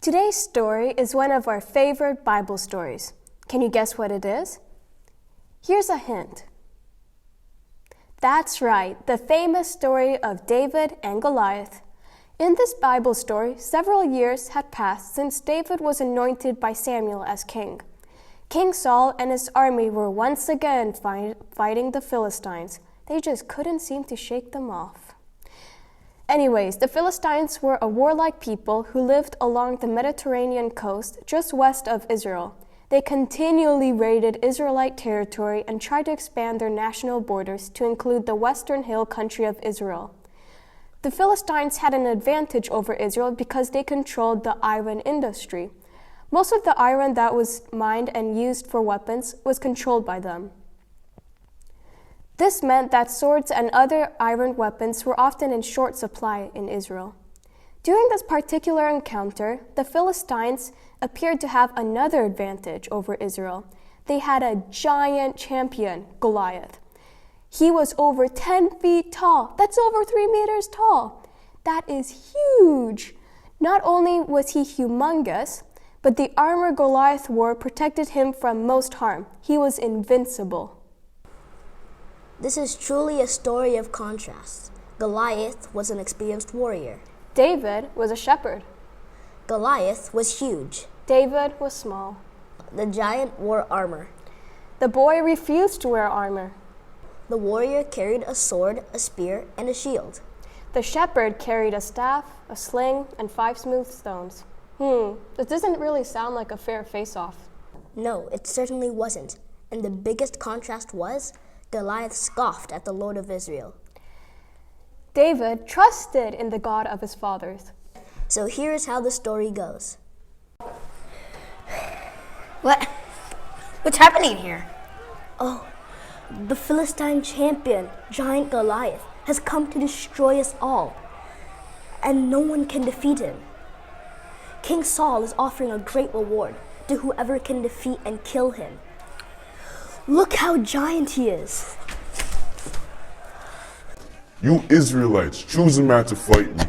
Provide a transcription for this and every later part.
Today's story is one of our favorite Bible stories. Can you guess what it is? Here's a hint. That's right, the famous story of David and Goliath. In this Bible story, several years had passed since David was anointed by Samuel as king. King Saul and his army were once again fighting the Philistines. They just couldn't seem to shake them off. Anyways, the Philistines were a warlike people who lived along the Mediterranean coast just west of Israel. They continually raided Israelite territory and tried to expand their national borders to include the western hill country of Israel. The Philistines had an advantage over Israel because they controlled the iron industry. Most of the iron that was mined and used for weapons was controlled by them. This meant that swords and other iron weapons were often in short supply in Israel. During this particular encounter, the Philistines appeared to have another advantage over Israel. They had a giant champion, Goliath. He was over 10 feet tall. That's over 3 meters tall. That is huge. Not only was he humongous, but the armor Goliath wore protected him from most harm. He was invincible. This is truly a story of contrasts. Goliath was an experienced warrior. David was a shepherd. Goliath was huge. David was small. The giant wore armor. The boy refused to wear armor. The warrior carried a sword, a spear, and a shield. The shepherd carried a staff, a sling, and 5 smooth stones. This doesn't really sound like a fair face-off. No, it certainly wasn't. And the biggest contrast was Goliath scoffed at the Lord of Israel. David trusted in the God of his fathers. So here's how the story goes. What's happening here? Oh, the Philistine champion, giant Goliath, has come to destroy us all. And no one can defeat him. King Saul is offering a great reward to whoever can defeat and kill him. Look how giant he is. You Israelites, choose a man to fight me.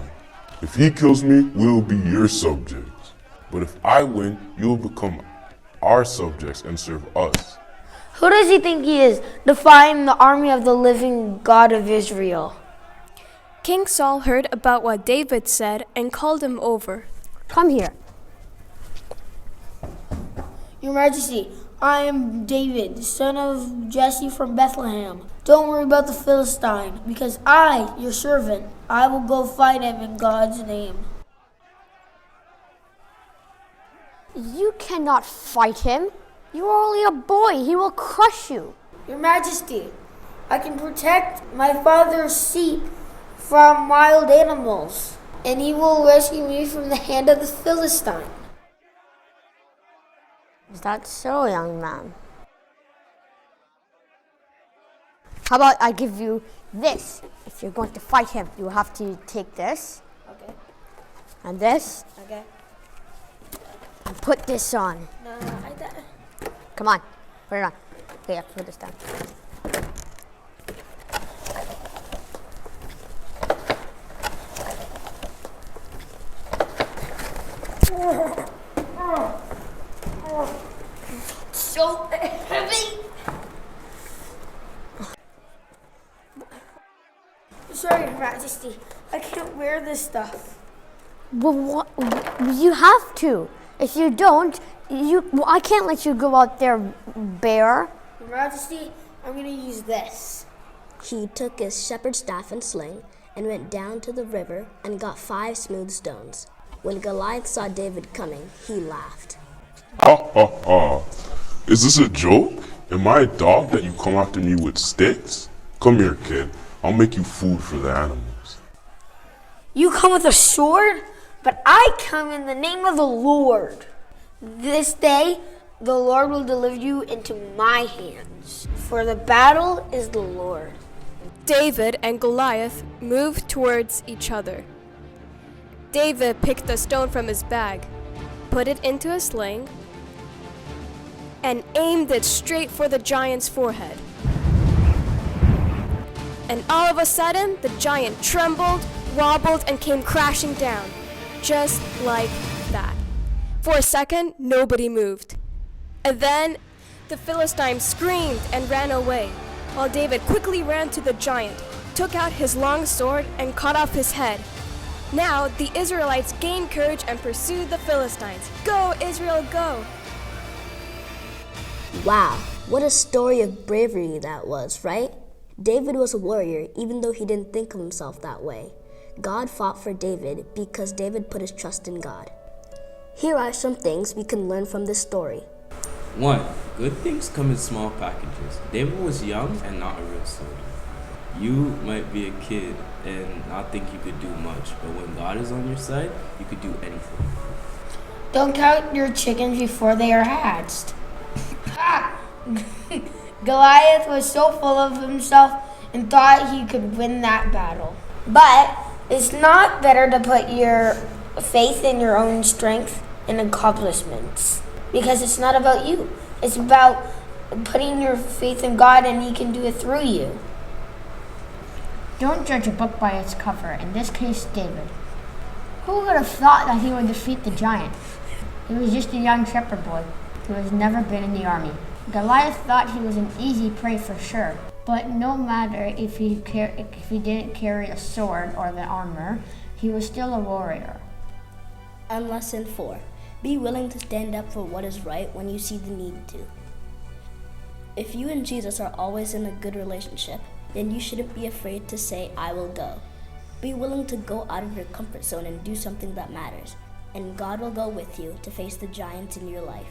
If he kills me, we'll be your subjects. But if I win, you'll become our subjects and serve us. Who does he think he is, defying the army of the living God of Israel? King Saul heard about what David said and called him over. Come here. Your Majesty, I am David, son of Jesse from Bethlehem. Don't worry about the Philistine, because I, your servant, I will go fight him in God's name. You cannot fight him. You are only a boy. He will crush you. Your Majesty, I can protect my father's sheep from wild animals, and he will rescue me from the hand of the Philistine. Is that so, young man? How about I give you this? If you're going to fight him, you will have to take this. Okay. And this. Okay. And put this on. No, Come on. Put it on. Okay, yeah, put this down. so heavy. Sorry, Your Majesty. I can't wear this stuff. Well, you have to. If you don't, I can't let you go out there bare. Your Majesty, I'm going to use this. He took his shepherd's staff and sling and went down to the river and got 5 smooth stones. When Goliath saw David coming, he laughed. Ha ha ha. Is this a joke? Am I a dog that you come after me with sticks? Come here, kid. I'll make you food for the animals. You come with a sword, but I come in the name of the Lord. This day, the Lord will deliver you into my hands, for the battle is the Lord. David and Goliath moved towards each other. David picked a stone from his bag, put it into a sling, and aimed it straight for the giant's forehead. And all of a sudden, the giant trembled, wobbled, and came crashing down, just like that. For a second, nobody moved. And then the Philistine screamed and ran away, while David quickly ran to the giant, took out his long sword, and cut off his head. Now the Israelites gained courage and pursued the Philistines. Go, Israel, go! Wow, what a story of bravery that was, right? David was a warrior, even though he didn't think of himself that way. God fought for David because David put his trust in God. Here are some things we can learn from this story. 1. Good things come in small packages. David was young and not a real soldier. You might be a kid and not think you could do much, but when God is on your side, you could do anything. Don't count your chickens before they are hatched. Goliath was so full of himself and thought he could win that battle. But it's not better to put your faith in your own strength and accomplishments, because it's not about you. It's about putting your faith in God, and He can do it through you. Don't judge a book by its cover, in this case, David. Who would have thought that he would defeat the giant? He was just a young shepherd boy who has never been in the army. Goliath thought he was an easy prey for sure, but no matter if he didn't carry a sword or the armor, he was still a warrior. And lesson 4, be willing to stand up for what is right when you see the need to. If you and Jesus are always in a good relationship, then you shouldn't be afraid to say, I will go. Be willing to go out of your comfort zone and do something that matters, and God will go with you to face the giants in your life.